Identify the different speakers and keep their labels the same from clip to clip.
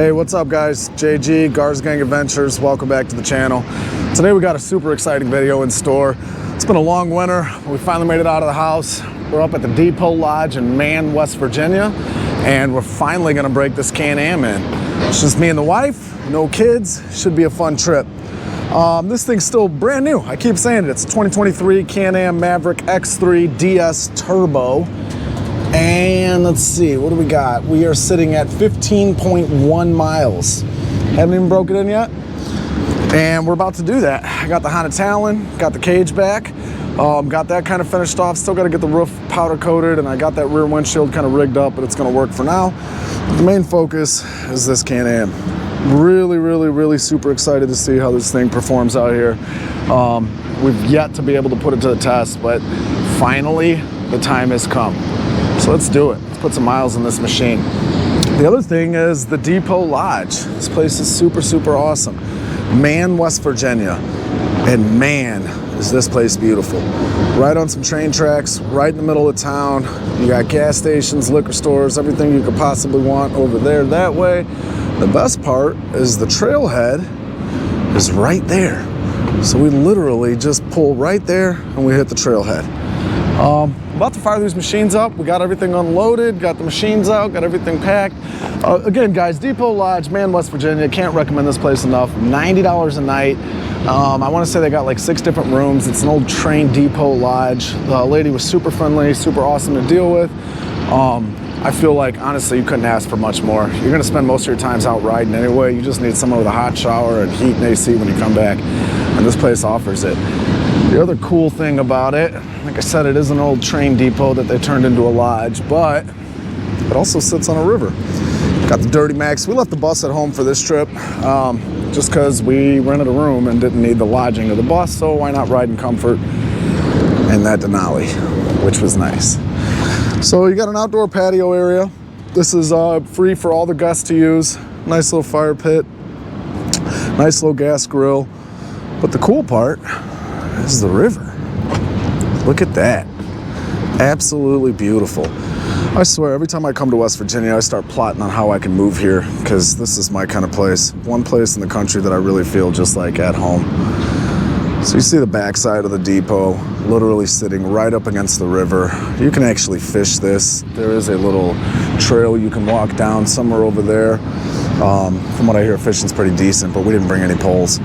Speaker 1: Hey, what's up guys? JG, Gar's Gang Adventures. Welcome back to the channel. Today we got a super exciting video in store. It's been a long winter. We finally made it out of the house. We're up at the Depot Lodge in Man, West Virginia, and we're finally gonna break this CanAm in. It's just me and the wife, no kids. Should be a fun trip. This thing's still brand new. I keep saying it. It's a 2023 CanAm Maverick X3 DS Turbo. And let's see, what do we got? We are sitting at 15.1 miles. Haven't even broke it in yet. And we're about to do that. I got the Honda Talon, got the cage back, got that kind of finished off. Still got to get the roof powder coated, and I got that rear windshield kind of rigged up, but it's going to work for now. The main focus is this CanAm. Really super excited to see how this thing performs out here. We've yet to be able to put it to the test, but finally the time has come. So let's do it. Let's put some miles in this machine. The other thing is the Depot Lodge. This place is super awesome. Man, West Virginia. And man, is this place beautiful. Right on some train tracks, right in the middle of town. You got gas stations, liquor stores, everything you could possibly want over there that way. The best part is the trailhead is right there. So we literally just pull right there and we hit the trailhead. About to fire these machines up. We got everything unloaded, got the machines out, got everything packed. Again, guys, Depot Lodge, Man, West Virginia. Can't recommend this place enough. $90 a night. I want to say they got like 6 different rooms. It's an old train depot lodge. The lady was super friendly, super awesome to deal with. I feel like, honestly, you couldn't ask for much more. You're going to spend most of your times out riding anyway. You just need someone with a hot shower and heat and AC when you come back. And this place offers it. The other cool thing about it, like I said, it is an old train depot that they turned into a lodge, but it also sits on a river. Got the Dirty Max. We left the bus at home for this trip just because we rented a room and didn't need the lodging of the bus, so why not ride in comfort in that Denali, which was nice. So you got an outdoor patio area. This is free for all the guests to use. Nice little fire pit, nice little gas grill. But the cool part is the river. Look at that. Absolutely beautiful. I swear, every time I come to West Virginia, I start plotting on how I can move here, because this is my kind of place. One place in the country that I really feel just like at home. So you see the backside of the depot, literally sitting right up against the river. You can actually fish this. There is a little trail you can walk down somewhere over there. From what I hear, fishing's pretty decent, but we didn't bring any poles.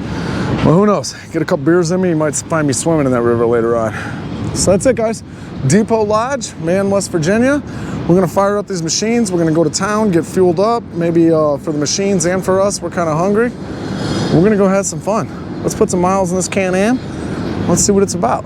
Speaker 1: Well, who knows? Get a couple beers in me, you might find me swimming in that river later on. So that's it, guys. Depot Lodge, Man, West Virginia. We're gonna fire up these machines. We're gonna go to town, get fueled up. Maybe for the machines and for us, we're kind of hungry. We're gonna go have some fun. Let's put some miles in this CanAm. Let's see what it's about.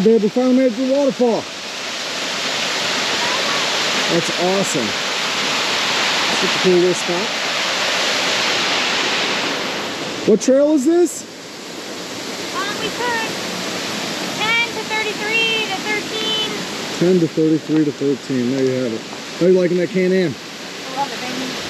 Speaker 1: babe, we finally made it to the waterfall. That's awesome. Super cool little spot. What trail is this?
Speaker 2: We put 10 to 33 to 13.
Speaker 1: 10 to 33 to 13. There you have it. How are you liking that CanAm?
Speaker 2: I love it, baby.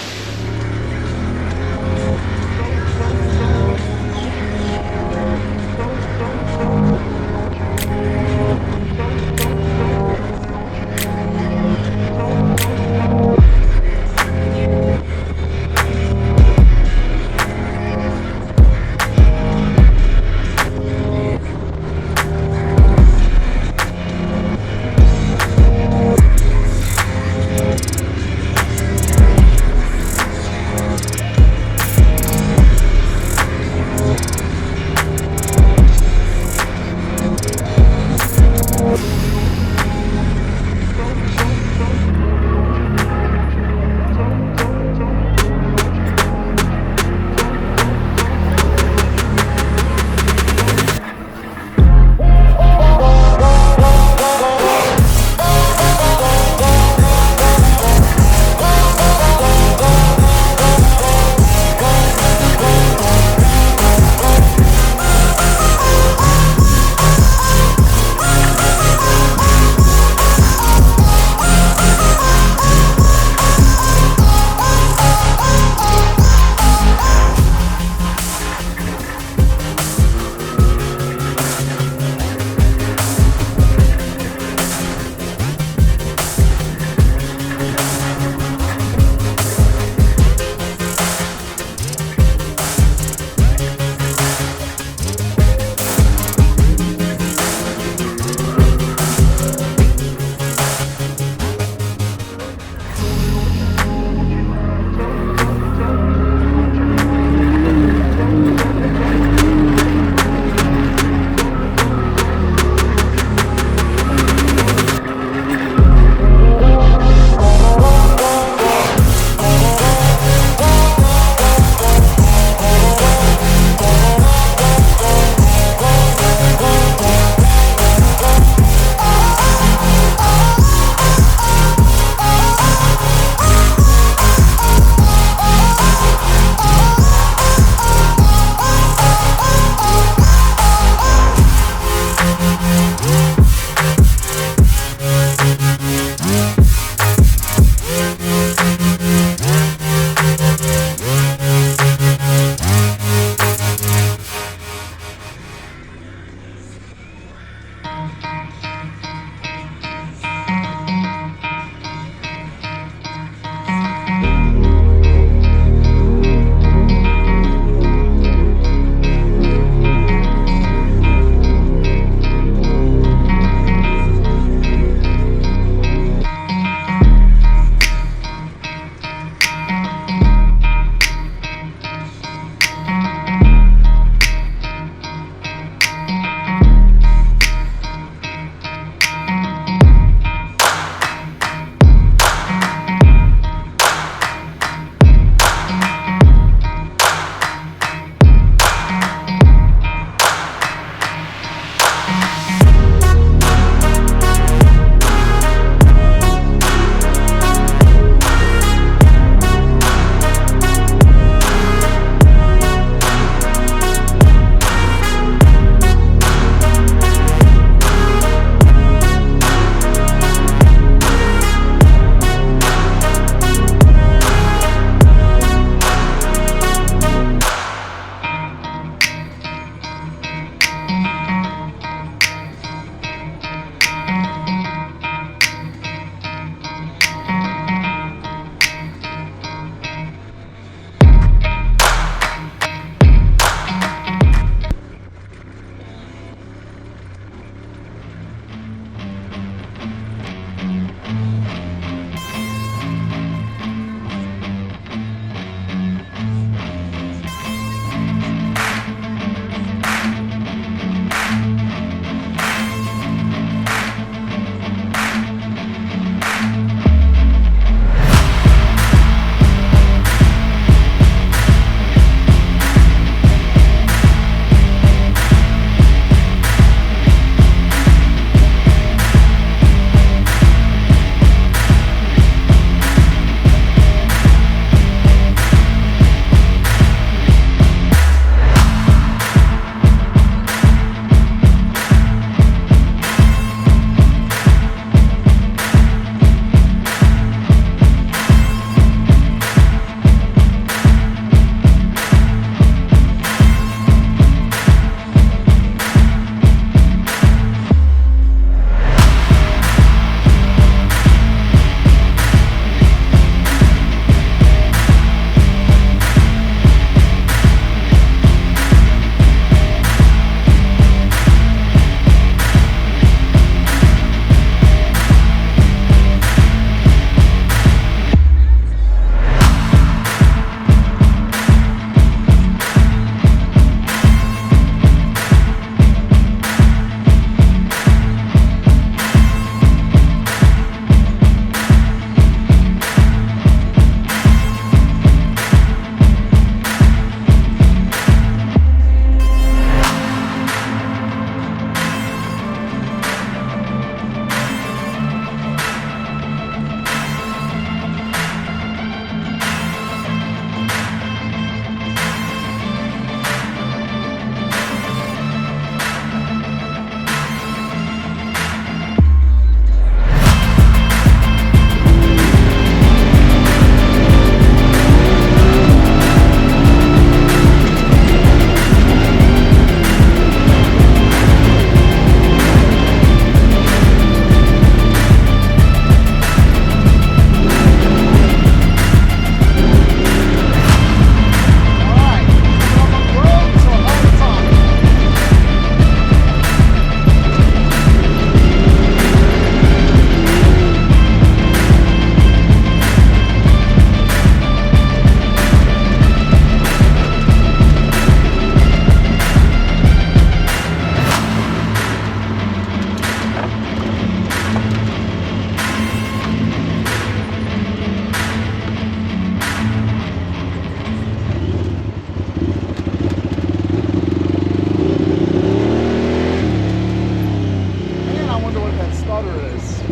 Speaker 1: stutter it is.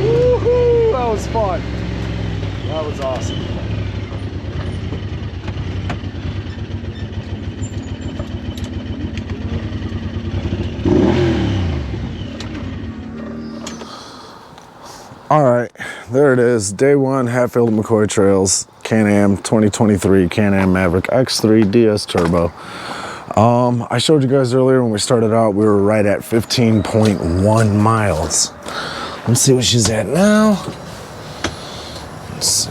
Speaker 1: Woohoo! That was fun. That was awesome. All right, there it is. Day one, Hatfield McCoy Trails, CanAm 2023 CanAm Maverick X3 DS Turbo. I showed you guys earlier when we started out, we were right at 15.1 miles. Let's see what she's at now. Let's see.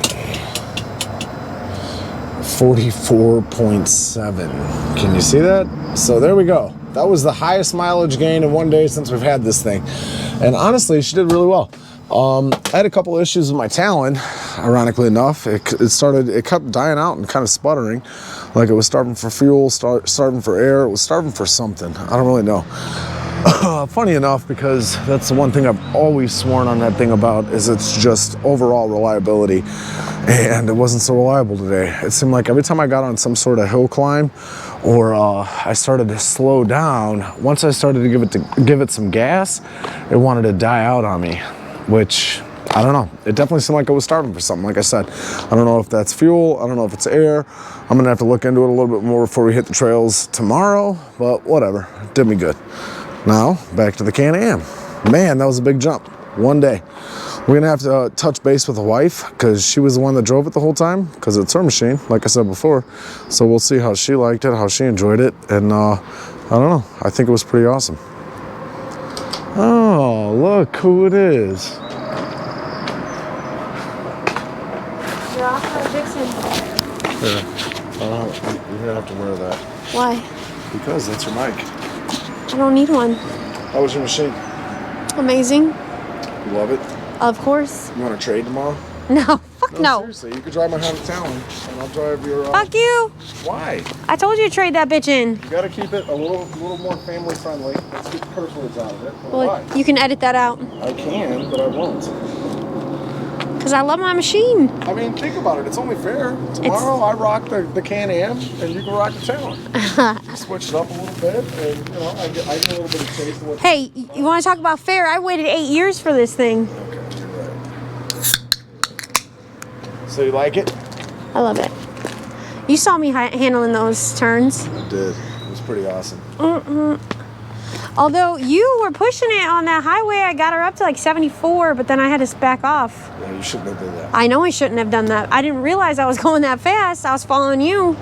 Speaker 1: 44.7. Can you see that? So there we go. That was the highest mileage gain in one day since we've had this thing. And honestly, she did really well. I had a couple issues with my Talon, ironically enough. It kept dying out and kind of sputtering. Like it was starving for fuel, starving for air, it was starving for something. I don't really know. Funny enough, because that's the one thing I've always sworn on that thing about, is it's just overall reliability. And it wasn't so reliable today. It seemed like every time I got on some sort of hill climb, or I started to slow down, once I started to give it some gas, it wanted to die out on me. Which, I don't know. It definitely seemed like it was starving for something. Like I said, I don't know if that's fuel. I don't know if it's air. I'm going to have to look into it a little bit more before we hit the trails tomorrow. But whatever. It did me good. Now, back to the CanAm. Man, that was a big jump. One day. We're going to have to touch base with the wife because she was the one that drove it the whole time because it's her machine, like I said before. So we'll see how she liked it, how she enjoyed it. And I don't know. I think it was pretty awesome. Oh, look who it is.
Speaker 2: You're off for Dixon.
Speaker 1: Here, you're gonna have to wear that.
Speaker 2: Why?
Speaker 1: Because that's your mic.
Speaker 2: I don't need one.
Speaker 1: How was your machine?
Speaker 2: Amazing.
Speaker 1: You love it?
Speaker 2: Of course.
Speaker 1: You want to trade tomorrow?
Speaker 2: No, fuck no.
Speaker 1: Seriously, you could drive my Honda Talon, and I'll drive your...
Speaker 2: Fuck you.
Speaker 1: Why?
Speaker 2: I told you to trade that bitch in.
Speaker 1: You gotta keep it a little more family friendly. Let's get the curse words out of it.
Speaker 2: Well,
Speaker 1: why?
Speaker 2: you can edit that out.
Speaker 1: I can, but I won't.
Speaker 2: Because I love my machine.
Speaker 1: I mean, think about it. It's only fair. Tomorrow I rock the CanAm, and you can rock the Talon. Switch it up a little bit, and you know, I get a little bit of taste of what...
Speaker 2: Hey, you want to talk about fair? I waited 8 years for this thing.
Speaker 1: Okay, you're right. So you like it?
Speaker 2: I love it. You saw me handling those turns.
Speaker 1: I did. It was pretty awesome.
Speaker 2: Although you were pushing it on that highway, I got her up to like 74, but then I had to back off.
Speaker 1: Yeah, you shouldn't have done that.
Speaker 2: I know I shouldn't have done that. I didn't realize I was going that fast. I was following you.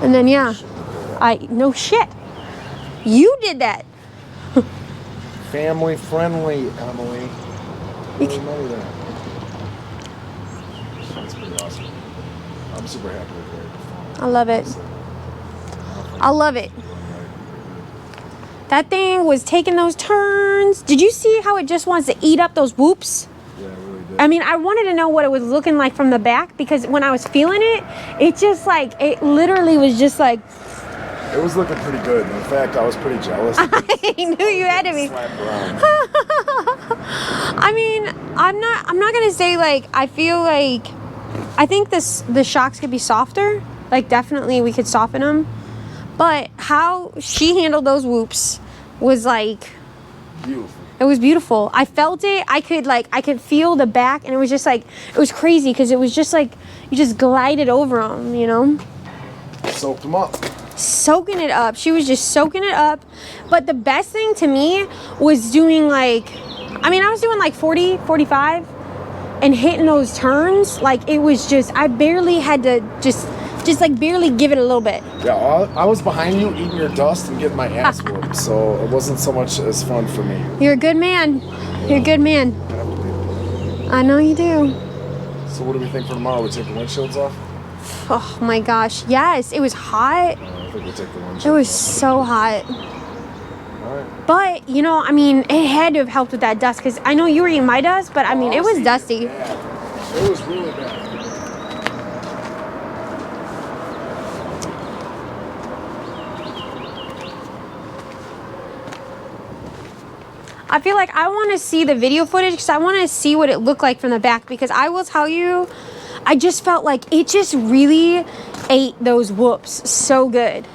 Speaker 2: And then, yeah. No shit. You did that.
Speaker 1: Family friendly, Emily. Really remember that. That's pretty awesome. I'm super happy with it.
Speaker 2: I love it. I love it. That thing was taking those turns. Did you see how it just wants to eat up those whoops?
Speaker 1: Yeah, it really did.
Speaker 2: I mean, I wanted to know what it was looking like from the back because when I was feeling it, it just like, it literally was just like.
Speaker 1: It was looking pretty good. In fact, I was pretty jealous.
Speaker 2: I knew you had to be.
Speaker 1: Slapped around.
Speaker 2: I mean, I'm not going to say like, I feel like, I think the shocks could be softer. Like definitely we could soften them. But how she handled those whoops was like
Speaker 1: Beautiful.
Speaker 2: It was beautiful. I felt it. I could feel the back, and it was just like, it was crazy because it was just like you just glided over them, you know.
Speaker 1: Soaked them up.
Speaker 2: Soaking it up. She was just soaking it up. But the best thing to me was doing like, I mean, I was doing like 40, 45 and hitting those turns. Like it was just, I barely had to just like barely give it a little bit.
Speaker 1: Yeah, I was behind you eating your dust and getting my ass whooped, so it wasn't so much as fun for me.
Speaker 2: You're a good man. You're a good man. I know you do.
Speaker 1: So what do we think for tomorrow? We take the windshields off?
Speaker 2: Oh my gosh, yes. It was hot.
Speaker 1: I think we take the windshields
Speaker 2: It was
Speaker 1: off.
Speaker 2: so hot.
Speaker 1: All right.
Speaker 2: But, you know, I mean, it had to have helped with that dust because I know you were eating my dust, but I mean, it was dusty.
Speaker 1: Bad. It was really bad.
Speaker 2: I feel like I want to see the video footage because I want to see what it looked like from the back, because I will tell you, I just felt like it just really ate those whoops so good.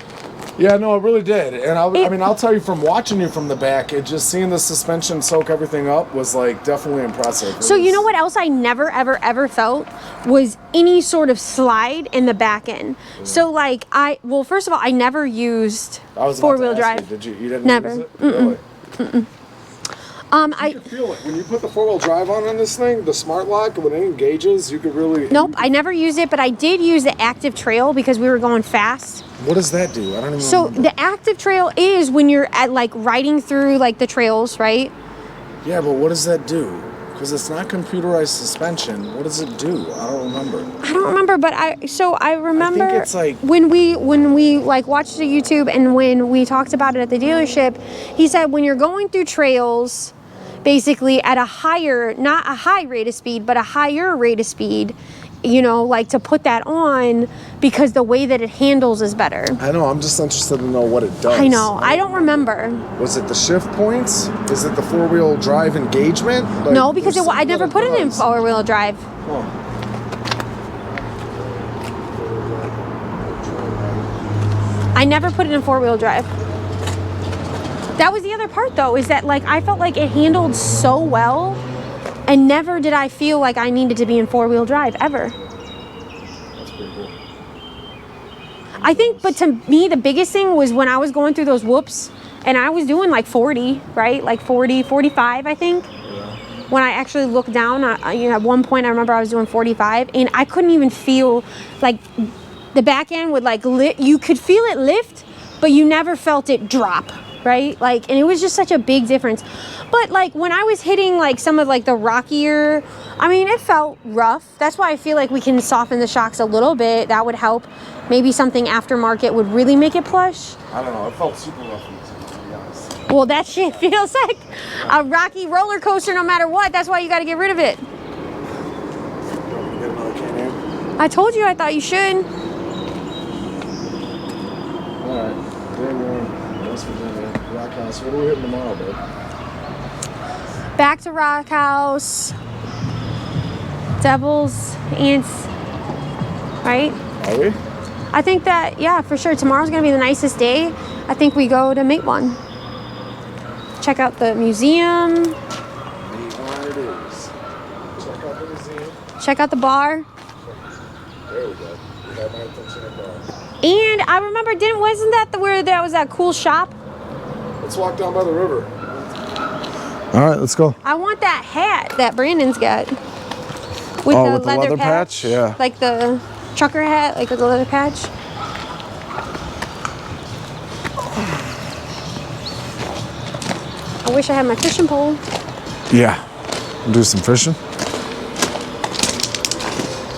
Speaker 1: Yeah, no, it really did. And I mean, I'll tell you, from watching you from the back, it just seeing the suspension soak everything up was like definitely impressive.
Speaker 2: So you know what else I never, ever, ever felt was any sort of slide in the back end. So like well, first of all, I never used four-wheel drive.
Speaker 1: Did you? You didn't
Speaker 2: never.
Speaker 1: use it? Really?
Speaker 2: I
Speaker 1: could feel it when you put the four-wheel drive on this thing. The smart lock, when it engages, you could really.
Speaker 2: Nope, I never used it, but I did use the active trail because we were going fast.
Speaker 1: What does that do? I don't even.
Speaker 2: So
Speaker 1: remember.
Speaker 2: the active trail is when you're at like riding through like the trails, right?
Speaker 1: Yeah, but what does that do? Because it's not computerized suspension. What does it do? I don't remember.
Speaker 2: I don't remember, but I remember
Speaker 1: I think it's like
Speaker 2: when we like watched the YouTube and when we talked about it at the dealership, he said when you're going through trails, basically at a higher, not a high rate of speed, but a higher rate of speed, you know, like to put that on because the way that it handles is better.
Speaker 1: I know, I'm just interested to know what it does.
Speaker 2: I know, I don't remember.
Speaker 1: Was it the shift points? Is it the four-wheel drive engagement? Like,
Speaker 2: no, because I never put it in four-wheel drive.
Speaker 1: Oh.
Speaker 2: I never put it in four-wheel drive. That was the other part though, is that like I felt like it handled so well and never did I feel like I needed to be in four-wheel drive ever.
Speaker 1: That's pretty cool.
Speaker 2: I think, but to me the biggest thing was when I was going through those whoops and I was doing like 40, right? Like 40, 45 I think.
Speaker 1: Yeah.
Speaker 2: When I actually looked down, you know, at one point I remember I was doing 45 and I couldn't even feel like the back end would like you could feel it lift, but you never felt it drop. Right? Like, and it was just such a big difference. But like when I was hitting like some of like the rockier, I mean, it felt rough. That's why I feel like we can soften the shocks a little bit. That would help. Maybe something aftermarket would really make it plush.
Speaker 1: I don't know. It felt super rough, to be honest.
Speaker 2: Well, that shit feels like a rocky roller coaster no matter what. That's why you got to get rid of it.
Speaker 1: You want me to get another CanAm?
Speaker 2: I told you I thought you should.
Speaker 1: All right. West Virginia. Rock House. What are we hitting tomorrow, babe?
Speaker 2: Back to Rock House. Devil's Ants. Right?
Speaker 1: Are we?
Speaker 2: I think that, yeah, for sure. Tomorrow's going to be the nicest day. I think we go to make one. Check out the museum.
Speaker 1: It is. Check out the museum.
Speaker 2: Check out the bar.
Speaker 1: There we go. We have my attention at bar.
Speaker 2: And I remember, wasn't that where there was that cool shop?
Speaker 1: Let's walk down by the river. All right, let's go.
Speaker 2: I want that hat that Brandon's got. With
Speaker 1: with the leather patch? Yeah.
Speaker 2: Like the trucker hat, like with the leather patch. I wish I had my fishing pole.
Speaker 1: Yeah. We'll do some fishing.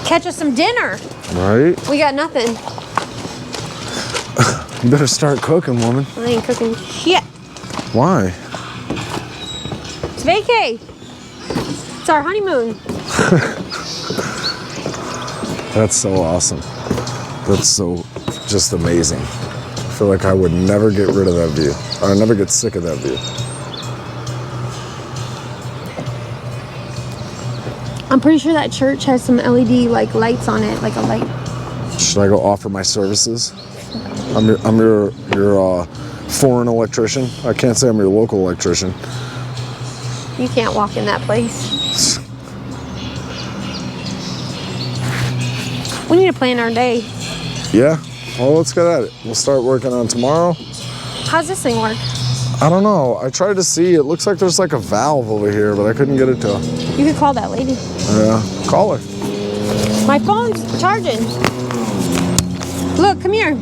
Speaker 2: Catch us some dinner.
Speaker 1: Right.
Speaker 2: We got nothing.
Speaker 1: You better start cooking, woman.
Speaker 2: I ain't cooking shit.
Speaker 1: Why?
Speaker 2: It's vacay. It's our honeymoon.
Speaker 1: That's so awesome. That's so just amazing. I feel like I would never get rid of that view. Or never get sick of that view.
Speaker 2: I'm pretty sure that church has some LED like lights on it, like a light.
Speaker 1: Should I go offer my services? I'm your foreign electrician. I can't say I'm your local electrician.
Speaker 2: You can't walk in that place. We need to plan our day.
Speaker 1: Yeah? Well, let's get at it. We'll start working on tomorrow.
Speaker 2: How's this thing work?
Speaker 1: I don't know. I tried to see. It looks like there's like a valve over here, but I couldn't get it to.
Speaker 2: You could call that lady.
Speaker 1: Yeah. Call her.
Speaker 2: My phone's charging. Look, come here.